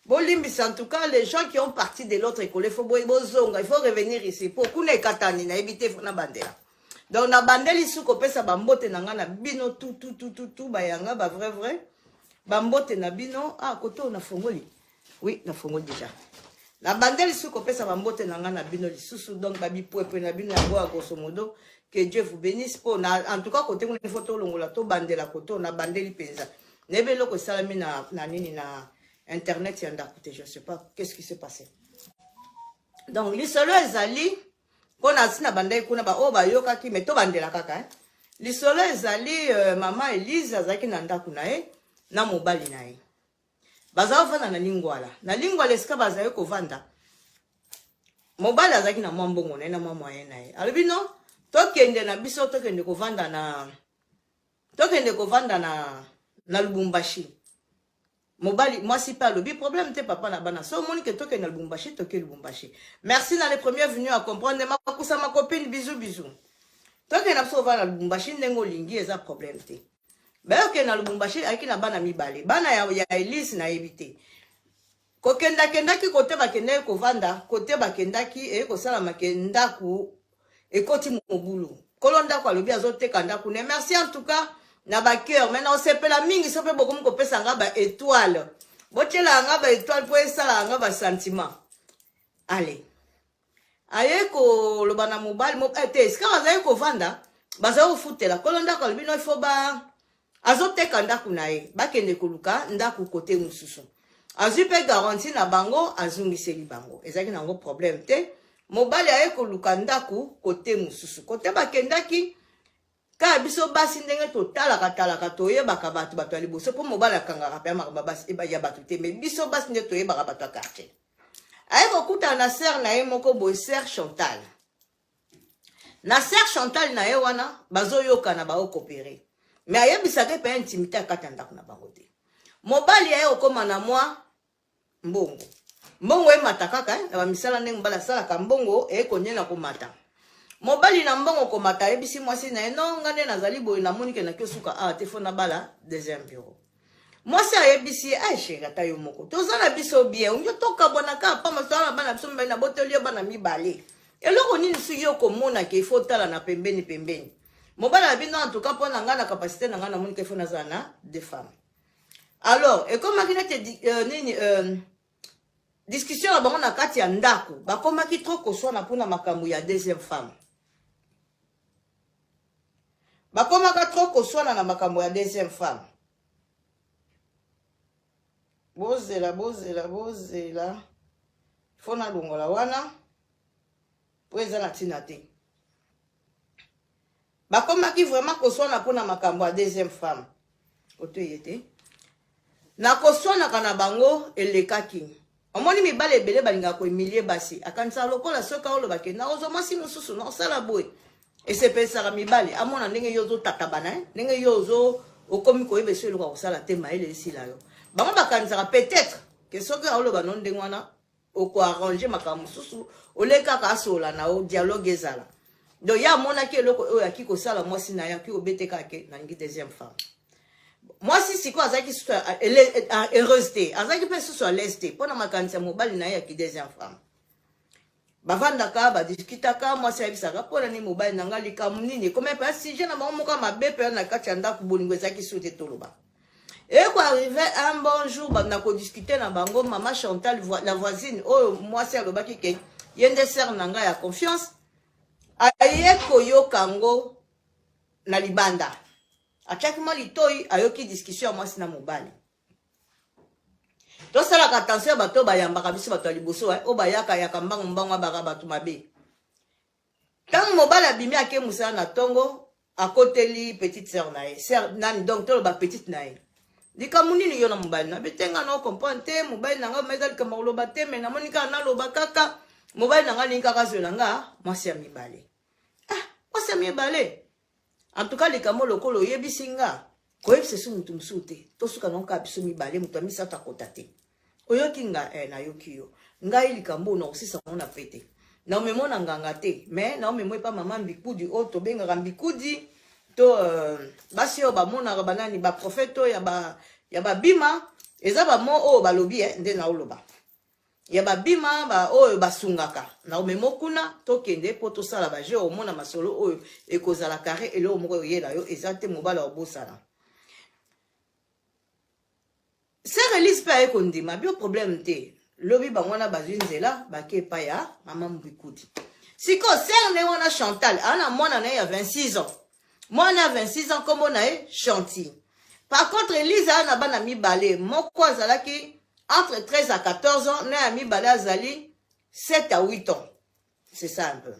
Bolimbis, en tout cas, les gens qui ont parti de l'autre école, il faut revenir ici. Pour qu'on ait katani, na éviter fona bandela. Donc, na bandeli sou kopé sa bambote nanga na bino tout, bayanga, ba vrai. Bambote na bino, ah, koto on a fongoli. Oui, na fongoli déjà. Na bandeli sou kopé sa bambote nanga na bino lisusu, donc babi pouepé na bino yango à grosso modo. Que Dieu vous bénisse pour, en tout cas, côté où il faut tout longola, tout bandela, koto, on a bandeli penza. Nebe loko salami na nini na internet yanda kote, je sais pas qu'est-ce qui s'est passé. Donc lisolo ezali ko na sina bandai kuna ba o ba yoka ki meto bandela kaka hein. Lisolo ezali mama Elise azaki na ndaku na ye na mobali na ye. Baza ofana na lingwala. Na lingwala eska baza yo kovanda. Mobali azaki na mwambongo na mwa moyen na ye. Alobi no tokende na biso tokende kovanda na Lubumbashi. Mobali, moi si pas le problème t'es papa na bana. So moni que toke na Lubumbashi, toke Lubumbashi. Merci dans les premiers venus à comprendre. Ma copine, bisous. Toke na so va na Lubumbashi ndengo lingi eza problème te. Ben ok na Lubumbashi aki na bana mibale. Bana ya Elise na éviter. Kokenda ki kote bakende ko vanda, kote bakendaki e ko sala makenda ku e koti mobulu. Kolonda kwa lobi azote kanda ku ne. Merci en tout cas. Na ba cœur maintenant on s'appelle la mingi so pe beaucoup ko pesa nga ba étoile botela nga ba étoile po esala nga ba sentiment allez aye ko lo bana mobile mo ete ska baza ko vanda baza ko futela kolonda ko bino il faut ba azoteka ndaku nae bakende koluka ndaku côté mususu azupe garantie na bango azungiseli bango ezaki na ngo problème te mobile aye koluka ndaku côté mususu côté bakendaki ka biso basi ndenge talaka toyebaka bato ya liboso po mobala kangaka pe makaba basi ya bato te mais biso basi nde toyebaka bato ya quartier aye kokuta na sœur na ye moko boye sœur Chantal na sœur Chantal na ye wana bazoyokana baokopere mais ayebisaka pe intimité akata ndako na bango te mobali aye okoma na mwa mbongo emata kaka na bamisala ndenge mbala salaka mbongo ekonyena komata mobali na mbongo komata ebisi mwasi na eno ngane nazali boye na monike na kiosuka telefone bala deuxième bureau mwasi ayebisi aishega tayo moko tozala biso bien unjo toka bonaka pa masala bana biso mbali na botelio bana mibale eloko nini su yo komona ke faut tala na pembeni mobali abino en tout cas pona ngana capacité na ngana monike faut nazana deux femmes alors et comme makinete nini discussion na bango na kati ya ndako bakomaki trop koswana pona makambo ya deuxième femme bakomaka trop koswana na makambo ya deuxième femme bozela fona longola wana po eza na tina te bakomaki vraiment koswana pona makambo ya deuxième femme otoye te na koswanaka na bango elekaki omoni mibale ebele balingaka koemilie basi akanisa lokola soka olobake na ozomasi mosusu na osala boye esepesaka mibale amona ndenge yo ozotatabana ndenge yo okomi koyeba eso eloko kosala te mayele esila yo bango bakanisaka peut-être ke soki aoloba no ndenge wana okoarrange makambo mosusu olekaka asola na o dialogue ezala donc ya amonaki eloko oyo aki kosala mwasi na ye aki kobeteka ke nalingi deuxième femme mwasi sikoyo azalaki susu heureuse te azalaki mpe susu alaise te mpona makanisa mobali na ye aki deuxième femme bavandaka badiskutaka mwasi ayebisaka mpona nini mobali na ngai likambo nini ekoma mpe sujet na bango moko mabe mpe na kati ya ndako bolingo ezalaki su te toloba ekoarrive un bon jour banda kodiskute na bango mama Chantal la voisine oyo mwasi alobaki ke ye nde sere na ngai ya confiance aye koyoka ngo na libanda atiaki mwa litoi ayoki discussion ya mwasi na mobali tosalaka attention ya bato bayambaka biso bato ya liboso oyo bayaka mbango abaka bato mabe ntango mobali abimi ake mosala na ntongo akoteli petite sœur na ye sœur nani donc toloba petite na ye likambo nini yo na mobali na betenga na okomprendre te mobali na nga maeza likambo koloba te me namoni kaka naloba kaka mobali na nga lingi kaka zoela nga mwasi ya mibale mwasi ya mibale en tout cas likambo lokolo oyebisi nga koyebisa so mutu mosusu te tosuka na kaka biso mibale mutu amisato akota te oyoki nga nayoki yo ngai likambo na kosisa ngo na pete na omemona nganga te me na omemo epa mama mbikudi oyo tobengaka mbikudi to basi oyo bamonaka banani baprofete oyo ya babima eza ba mo o balobi nde na oloba ya babima ba oyo basungaka na omemo kuna tokende po tosala ba je omona masolo oyo ekozala carré elo moko oyela yo eza te mobala obosana Sœur Elise pe aye kondima bio problème te lobi bangwana bazwi nzela bake pa ya mama Mbikudi siko sœur ne wana Chantal ana mwana na ya 26 ans mwana ya 26 ans kombo na ye Chanty par contre Elise ana bana mibale moko azalaki entre 13 à 14 ans, na ami bala azali 7 à 8 ans. C'est ça un peu.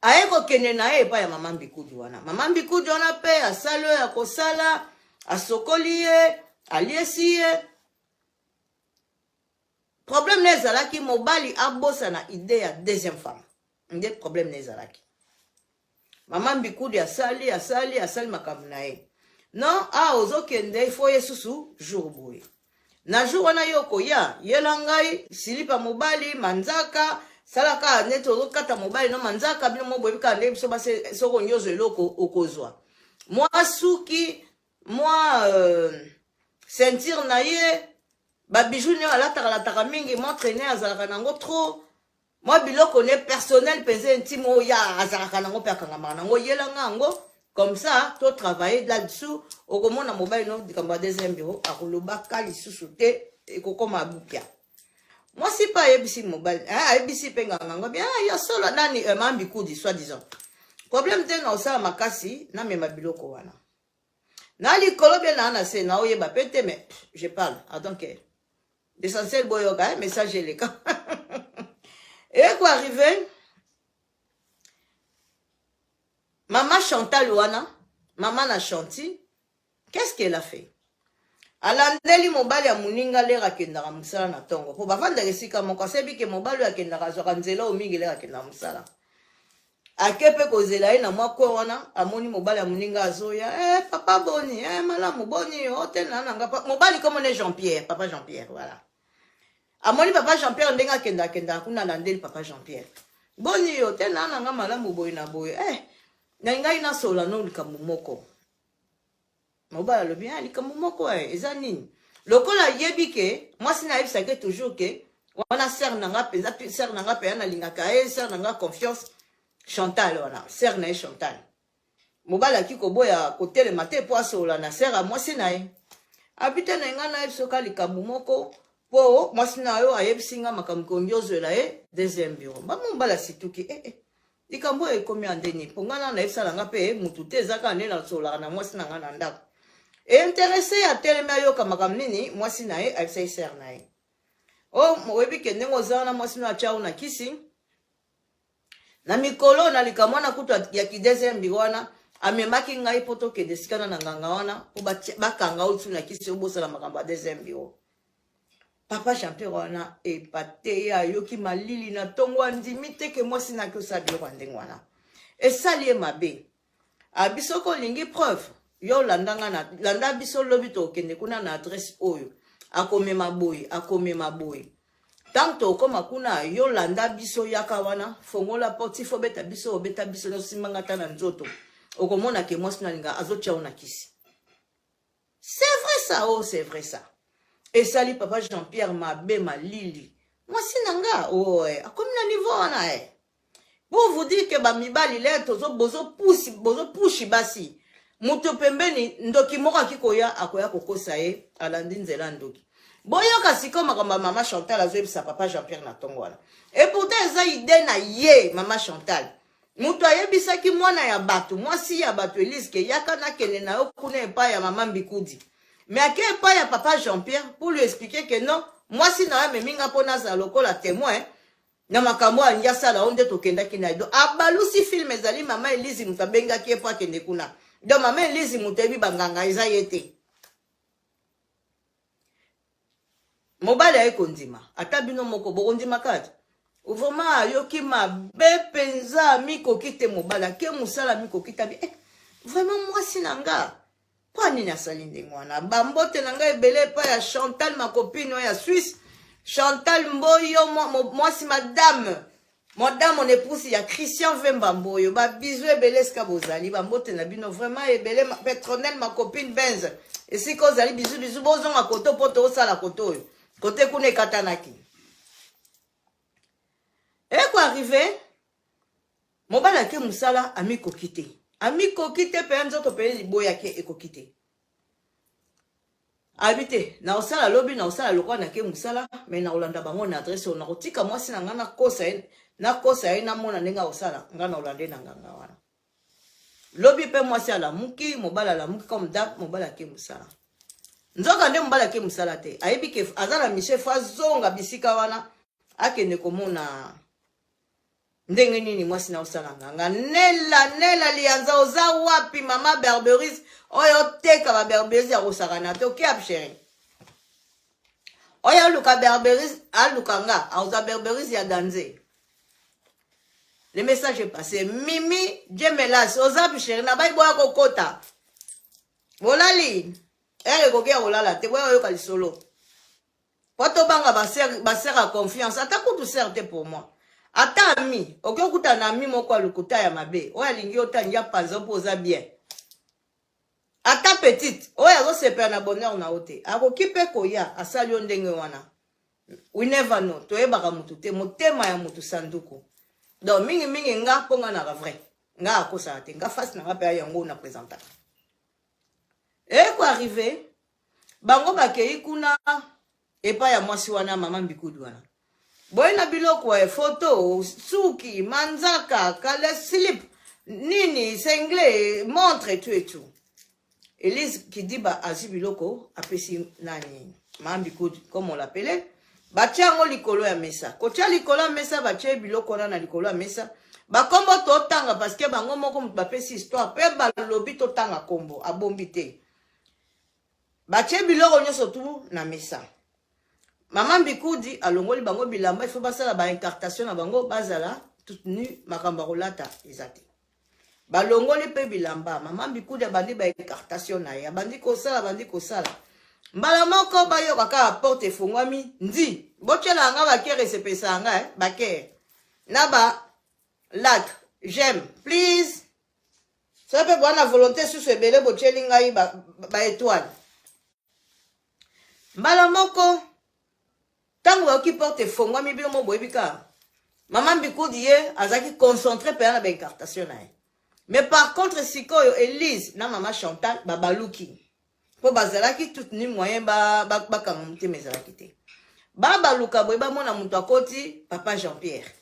Aeko kene na e pa ya mama Mbikudi wana. Mama Mbikudi wana pe asalo ya kosala, asokoli ye, aliesi ye. Problème ne ezalaki mobali abosa na idée ya deuxième femme. Nde problème ne ezalaki. Mama Mbikudi asali makambo na ye. Non, ozokende ifo ye susu jour boye. Na jour wana yoko ya yelangai silipa mobali manzaka salaka neto kata mobali no manzaka bino moboye ka ndebi so base soko nyozo eloko okozwa moi suki moi ceinture na ye ba bijou ne alataka mingi montre ne azalaka nango trop moi biloko ne personnel pese intimo ya azalaka nango pe akangama nango yelanga ngo comme ça, tu travailles là-dessous, au moment où mobile non du camp deuxième bureau, à Koloba, Kali sous-souté, et Kokoma Boupia. Moi, c'est pas ABC mobile, ABC Penganga, bien, il y a solo, nani, Mbikudi, soi-disant. Problème de non, ça, makasi, na me mabilo kowana. Na li kolobia na ana se, na oye ba pete, mais je parle, donc, l'essentiel boyoga, message les cas. Et quoi arriver? Maman Chantal wana, maman na Chanty, qu'est-ce qu'elle a fait? Alandeli mobali ya muninga lera kendara musala na tongo. Po bavanda resika moko asebi ke mobali ya kendara zoka nzela o mingi lera kendara musala. Akepe kozela ye na mwako wana, amoni mobali ya muninga azoya, papa boni, malamu boni, ote nanga mobali comme on Jean-Pierre, papa Jean-Pierre, voilà. Amoni papa Jean-Pierre ndenga kenda kuna landeli papa Jean-Pierre. Boni ote nanga malamu boy na boy. Na ngai na sola no likambo moko. Mobala lo bien likambo moko eza nini? Lokola yebike, moi sina yebisa ke toujours ke wana sœur nanga penza sœur nanga pe na lingaka sœur nanga confiance Chantal wana, sœur na Chantal. Mobala ki ko boya kotele mate po sola na sœur a moi sina ye. Habite na nga na yebsoka likambo moko po moi sina yo ayebisinga makamko nyozo la deuxième bureau. Ba mobala situki likambo ekomi andeni pongana na efsala nga pe mutu te ezaka nde na sola na mwasi na nga na ndako e intéressé ya telema yoka makam nini mwasi na ye aisa ser na ye o mowebi ke ndenge oza na mwasi na chao na kisi na mikolo na likambo na kutu ya ki deuxième biro wana amemaki ngai poto ke desikana na nganga wana po bakanga utu na kisi obosala makambo ya deuxième biro Papa Jean-Pierre wana epate ya yoki malili na tongo andimi te ke mwasi na kosa biro ndengwana. Esali mabe. Abisoko lingi preuve. Yo landanga na landa biso lobi to kende kuna na adresse oyo. Akome maboy. Tanto koma kuna yo landa biso yaka wana fongola porti fo beta biso no simanga ta na nzoto. Okomona ke mwasi na linga azocha ona kisi. C'est vrai ça, oh c'est vrai ça. Et sali papa Jean-Pierre mabe malili. Moi sinanga comme na niveau wana Pour vous dire que ba mibali le tozo bozo pushi basi. Muto pembeni ndoki moko kikoya akoya kokosa alandi nzela ndoki. Boyo kasiko makamba mama Chantal azwebisa papa Jean-Pierre na tongo wana. Et pourtant eza idée na ye mama Chantal. Muto ayebisaki mwana ya batu, mwasi ya batu Elise ke yaka na kene na yo kuna epa ya mama Mbikudi. Mais à quel point il y a papa Jean-Pierre pour lui expliquer que non, moi si na me minga pona za lokola témoin, na makambo anja sala onde to kenda kinaido. Abalusi film ezali mama Elise mutabenga ki epa kende kuna. Donc mama Elise mutebi banganga eza yete. Mobile ya kondima, ata bino moko bokondima kati. Vraiment yoki mabe penza miko kite mobile ke musala miko kitabi. Vraiment moi sinanga. Kwa nini asali ndengwana bambote na ngai ebele pa ya Chantal ma copine ya Suisse Chantal Mboyo moi si madame mon épouse ya Christian Vemba Mboyo ba bisou ebele ska bozali bambote na bino vraiment ebele Petronel ma copine Benz esika ozali bizu bozonga koto po tosala koto oyo kote kuna ekatanaki eko arrive mobali ake musala amikoki te pe nzoto pe liboya ke ekoki te habité na osala lobi na osala lokwa na ke musala mais na olanda bango na adresse na kotika mwasi na ngana kosa ye na mona ndenge osala ngana olande na nganga wana lobi pe mwasi ala muki mobala la muki comme date mobala ke musala nzoka nde mobala ke musala te ayebi ke azala michel fa zonga bisika wana akende komona ndenge nini mwasi na osala nganga nela lianza oza wapi mama berberis oyo teka ba berberis ya kosaka na te oke apsheri oyo aluka berberis aluka nga aoza berberis ya danze le message est passé mimi jemelas oza apsheri na bai boya kokota bolali ere koke ya kolala te boya oyoka lisolo po tobanga baser ya confiance ata kutu ser te pour moi ata ami oke okuta na ami moko alukuta ya mabe oyo alingi otandi ya panza mpo oza bien ata petite oyo azosepela na bonheur na yo te akoki mpe koya asali yo ndenge wana we never know toyebaka mutu te motema ya mutu sanduku donc mingi nga mponga naka vrai nga akosaka te nga fasi nanga mpe ya yango na présentaka eko arrive bango bakei kuna epai ya mwasi wana mama mbikudu wana boye na biloko ya photo suki manzaka kale slip nini single montre et tout Elise qui dit ba azi biloko apesi nani mambikudu comme on l'appelait batia ngo likolo ya mesa kotia likolo ya mesa batia biloko na likolo ya mesa bakombo totanga parce que bango moko bapesi histoire pe balobi totanga kombo abombi te batia biloko nyonso tu na mesa Maman Bikoudi alongoli bango bilamba il faut basala ba incartation na bango bazala toute nu makamba rolata ezate balongoli pe bilamba maman Bikoudi bandi ba incartation na ya bandi ko sala mbala moko bayo kaka porte fongwami ndi bochela nga ba kere se pesa nga ba kere na ba like j'aime please ça peut bona volonté sous ce belé bocheli ngai ba étoile mbala moko tango oki porte fongwami bilo mo boyebika maman Bikoudi ye azaki concentré pe na ba incartation na ye mais par contre sikoyo Elise na maman Chantal babaluki po bazalaki tout ni moyen bakanga mutema ezalaki te babaluka boye bamona mutu akoti papa Jean-Pierre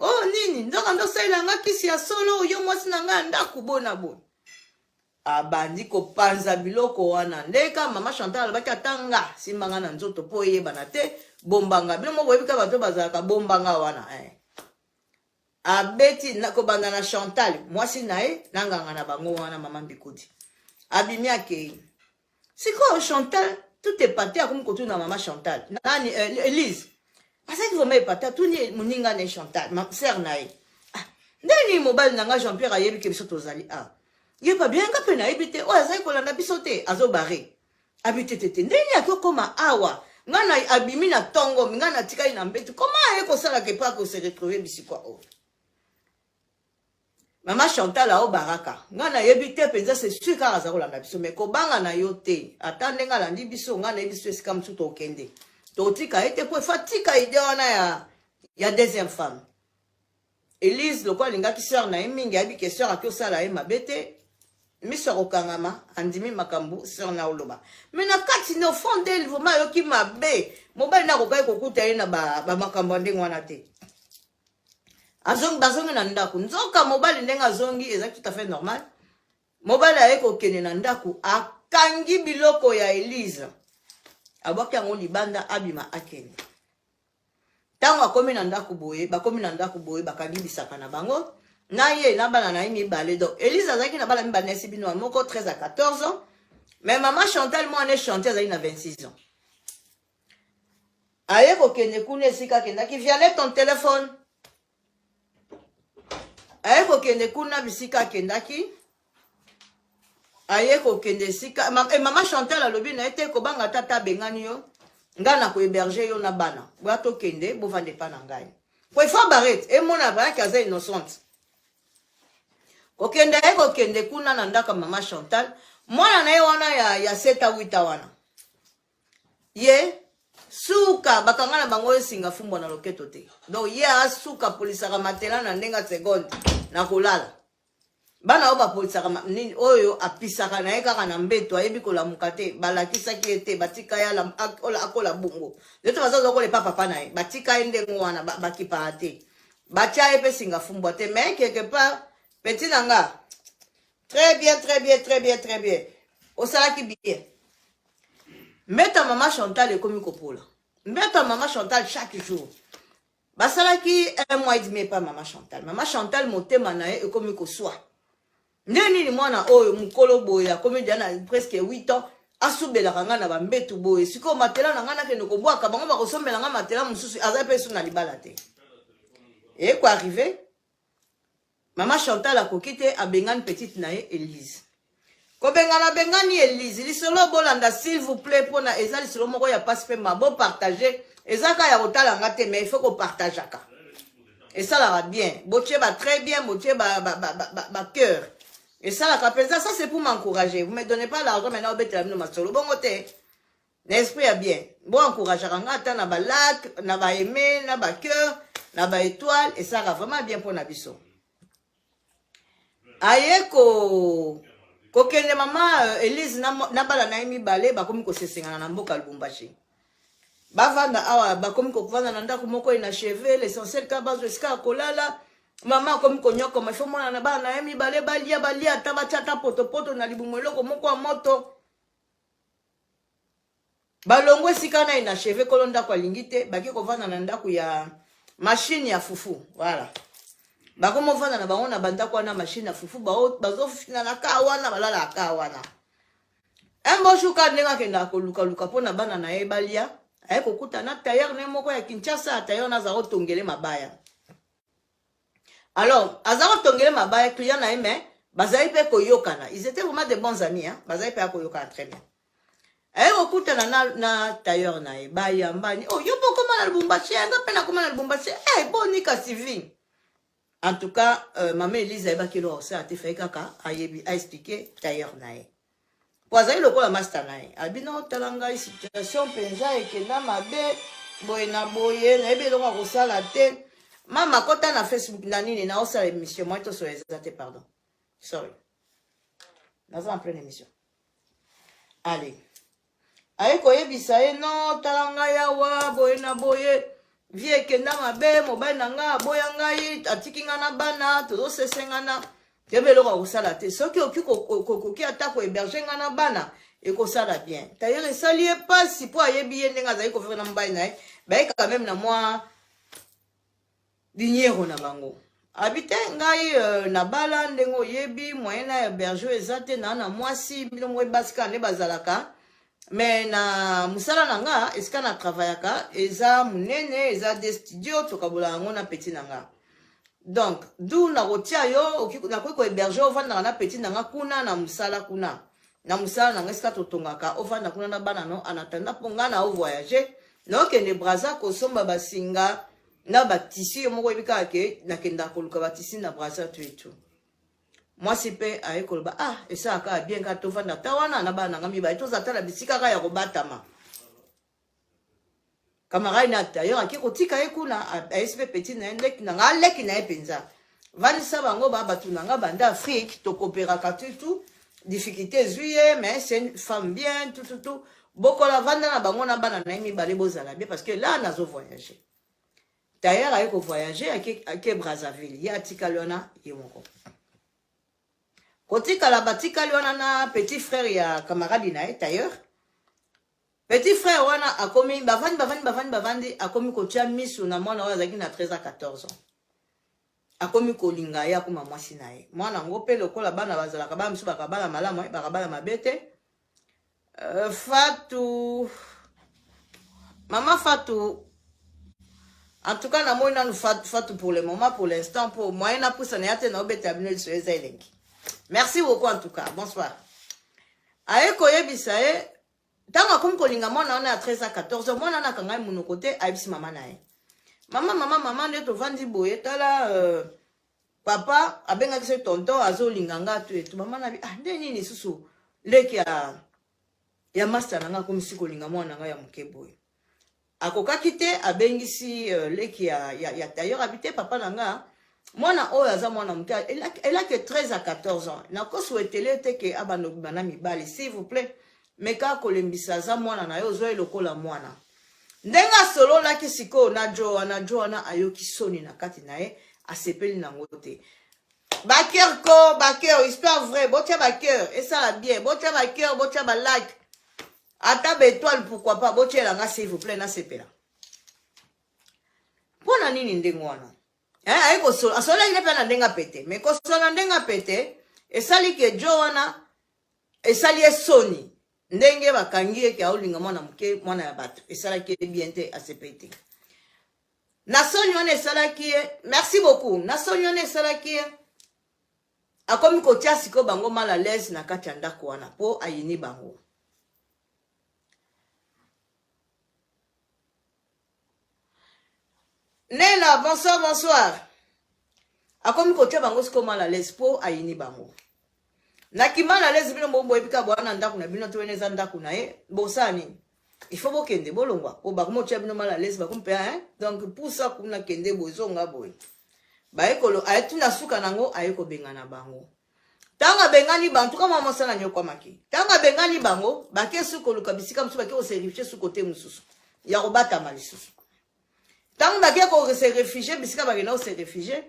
oh nini ndoka ndosalelanga kisi ya solo yo mwasi na ngai ndako bona bona abandi kopanza biloko wana ndeka mama Chantal alobaki atanga simbanga na nzoto po yebana te bombanga bino mo boyebika bato bazalaka bombanga wana abeti nakobanda na Chantal mwasi na ye nanganga na bango wana mama Bikoudi abimi akei sikoyo Chantal tout epate akomi kotuna mama Chantal nani Elise asaki vraiment epate atuni moninga ne Chantal ma sœur na ye ndeni mobali nanga Jean-Pierre ayebi ke biso tozali ye pa bien ka pe na yebi te oyo azali kolanda biso te azobare abi te ndeni akokoma awa nga na abimi na tongo nga na tikali na mbetu koma aye kosalaka epa ko se retrouver bisikwa oyo Maman Chantal a baraka. Nga na yebi te penza c'est sûr ka aza kolanda biso mais kobanga na yo te. Atande nga landi biso nga na biso esika msu to kende. To tika ete po fatika ide wana ya deuxième femme. Elise lokwa lingaki sœur na mingi abi ke sœur akyo sala e mabete. Miso okangama andimi makambu sœur na oloba. Mais na kati no fond d'elle vraiment yo ki mabe. Mobali na kokai kokuta ye na ba makambu ndenge wana te. Bazongi na ndaku nzoka mobali ndenga zongi eza tout à fait normal mobali ayeko kene na ndaku akangi biloko ya Elise abaki yango libanda abima akene tango akomi na ndaku boye bakangi bisaka na bango na ye na bana na imi balé donc Elise azaki na bana mi banesi bino moko 13 à 14 ans mais maman Chantal moi ne chanter azali na 26 ans ayeko kene kuna esika kendaki viens ton téléphone ayeko kende kuna bisika kendaki ayeko kende sika mama Chantal alobi na ete ko banga tata bengani yo ngana ko héberger yo na bana boato kende bo vande pa na ngai po ifo barrette e mona ba kaza innocente ko kende ayeko kende kuna na ndaka mama Chantal mwana na ye wana ya 7 à 8 wana ye suka bakanga na bango esinga fumbwa na loketo te donc ye asuka polisaka matela na ndenga seconde na kolala bana oyo bapolisaka nini oyo apisaka na ye kaka na mbeto ayebi kolamuka te balakisaki ye te batika ye akola bongo leto bazaza kolepa papa na ye batika ye ndenge wana bakipaka te batia ye mpe singa fumbwa te mais quelque part petit na nga très bien très bien très bien très bien osalaki bien mbeta mama Chantal ekomi kopola mbeta mama Chantal chaque jour basalaki 1 mois et demi pa mama Chantal motema na ye ekomi koswa nde nini mwana oyo mukolo boye akomi dia na presque 8 ans asubelaka nga na bambetu boye sikoyo matela na nga nakende kobwaka bango bakosombela nga matela mosusu aza mpe so na libala te eko arrive mama Chantal akoki te abengani petite na ye Elise kobengana bengani Elise lisolo bolanda s'il vous plaît pona eza lisolo moko ya passe pe mabo partager eza ka ya kotala nga te mais il faut ko partageaka et ça la va bien botie ba très bien botie ba cœur et ça la capeza ça c'est pour m'encourager vous me donnez pas l'argent maintenant au betela bino masolo bon côté l'esprit a bien bon encourager nga ata na ba like na ba aimer na ba cœur na ba étoile et ça va vraiment bien pour na biso ayeko kokende mama Elise na bala na yemi bale bakomi kosesengana na mboka Lubumbashi bavanda awa bakomi kovanda na ndako moko ina cheve l'essentiel ka bazo eska kolala mama komi konyoko mafo mona na bala na yemi bale balia ata bachata poto na libumu eloko moko ya moto balongwe sika na ina cheve kolo ndako alingi te baki kovanda na ndako ya machine ya fufu voilà bakomo vanda na bango na bandako wana machine ya fufu bazofina na ka wana balala ka wana mboshuka ndenga kenda koluka pona bana na ye balia aye kokuta na tailleur ne moko ya Kinshasa tailleur na zaro tongele mabaya alors azaro tongele mabaya client na eme bazai pe koyokana ils étaient vraiment de bons amis hein bazai pe koyokana très bien aye kokuta na tailleur na ye baya mbani oh yo poko na Lubumbashi anga pena koma na Lubumbashi boni ka civil. En tout cas, maman Elise a kilo ça a été fait kaka a expliqué tailleur nae. Poisai loko la master nae. Abino talanga situation penza ekenda mabe boye na boye na ebe loko kosala te. Mama kota na Facebook na nini na osala émission moi to so ezate pardon. Sorry. Nous en pleine émission. Allez. Aye koyebisa ye no talanga yawa boye na boye. Vie kenda mabe mobile nanga boya ngai atiki nga na bana tozo sesengana tebelo ko sala te soki oki atako héberger nga na bana et ko sala bien tailleur esali pas si po ayebi ye ndenga zai ko faire na mobile na ba quand même na moi dinero na bango habite ngai na bala ndengo yebi moyen na héberger ezate na mwasi bino mwe basika ne bazalaka mais na musala nanga eska na travaillaka eza munene eza des studios tokabola yango na petit nanga donc d'où na rotia yo na ko héberger ovanda na petit nanga kuna na musala nanga eska totongaka ovanda kuna na bana no anatanda ponga na o voyager no kende braza ko somba basinga na batisi moko ebika ke na kenda koluka batisi na braza tout moi c'est pe a ekoloba et ça ka bien ka to vanda tawana na bana ngami ba to zatala bisika ka ya kobatama camarade na tailleur akikotika ekuna ASP petit na ndeki na ngaleki na epenza vali sabango ba batuna nga banda Afrique to coopéra ka tout difficulté zuye mais c'est une femme bien tout bokola vanda na bango na bana na imi bale bozala bien parce que là nazo voyager tailleur a eko voyager ake Brazzaville ya tikalona yemoko kotika la batika liona na petit frère ya camarade na tailleur petit frère wana akomi bavandi akomi kotia misu na mwana wa zaki na 13 à 14 ans akomi kolinga ya kuma mwasi na ye mwana ngo pe lokola bana bazalaka ba misu bakabala malamu bakabala mabete Fatou maman Fatou en tout cas na mona nous Fatou pour le moment pour l'instant pour moyen na poussa na yate na obeta bino so ezelengi. Merci beaucoup en tout cas. Bonsoir. Aye koyebisa e tanga kom kolinga mwana na 13 à 14 ans mwana na kanga muno côté ayebisi mama na ye. Mama nde to vandi boye tala papa abenga kise tonton azolinga nga tu mama na bi nde nini susu leki ya master nanga komisi kolinga mwana nga ya mukeboy. Akokaki te abengisi leki ya tailleur habité papa nanga mwana oyo aza mwana muke elle a que 13 à 14 ans. Nako souhaitele te ke abano bana mibali s'il vous plaît. Meka kolembisa aza mwana na yo zo elokola mwana. Ndenga solo la kisiko na Joana ayoki soni na kati na ye asepeli na ngote. Baker ko, baker, histoire vrai, botia baker, et ça la bien, botia baker, botia ba like. Ata étoile pourquoi pas, botia la nga s'il vous plaît na sepela. Pona nini ndengo wana? Aiko solo, asola ile pe na ndenga pete, mais ko solo ndenga pete, et sali ke Joana, et sali e soni. Ndenge bakangi ke aolinga mwana muke mwana ya bato esala ki bien te asepete na sonyone esala ki merci beaucoup na sonyone esala ki akomi kotia siko bango mal à l'aise na kati ya ndako wana po ayini bango Nela bonsoir akomi kotia bango siko mal à l'aise po ayini bango Nakimala lezi bino mbombo epika bwana ndaku na bino tuweneza ndaku na ye bosani il faut bokende bolongwa o bakumo tia bino mala lezi bakumpe donc pour ça kuna kende bozonga boy ba ekolo ayetuna suka nango ayeko bengana bango tanga bengani bantu kama mosala nyokwa maki tanga bengani bango bake suko luka bisika musu bake o service suko te mususu ya robata malisusu tanga bake ko se réfugier bisika bake na o se réfugier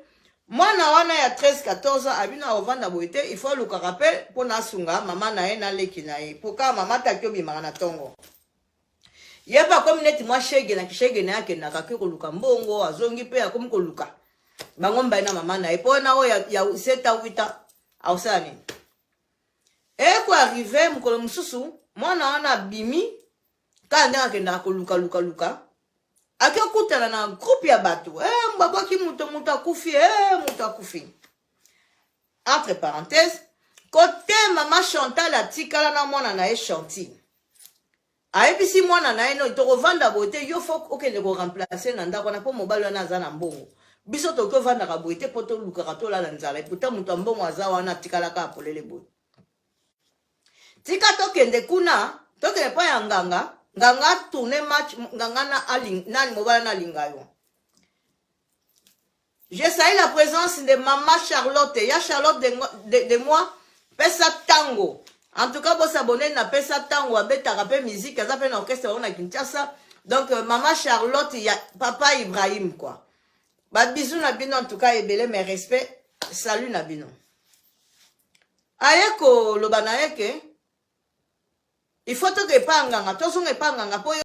Mwana wana ya 13-14 ans abina ovanda boite il faut le rappel pour na sunga mama na ye na leki na ye poka mama takyo bimaka na tongo yeba comme net moi shege na kishege na yake na kakiko luka mbongo azongi pe akomi ko luka bango mba na mama na ye po na o ya 7 à 8 ans ausani ko arriver mukolo mususu mwana wana bimi kanda akenda ko luka akakutana na groupe ya bato mbabaki muto akufi muto akufi entre parenthèses côté mama Chantal atikala na mwana na ye Chanty ayebisi mwana na ye no tokovanda boite yo faut okende ko remplacer na ndako na po mobali wana aza na mbongo biso tokovanda ka boite po to lukaka to la nzala puta muto mbongo aza wana atikala ka polele boy tika tokende kuna tokende pa ya nganga tourner match nganga na aling nani mobala na lingayo. J'ai salué la présence de maman Charlotte. Il y a Charlotte de moi. Pesa tango. En tout cas, vous s'abonnez na Pesa tango. Abeta rappel musique. Ça fait un orchestre on a Kinshasa. Donc maman Charlotte, il y a papa Ibrahim quoi. Bah bisous na bino en tout cas et belé mes respects. Salut na bino. Ayeko lobanaeke. Il faut que pas nganga. Tozo pas nganga.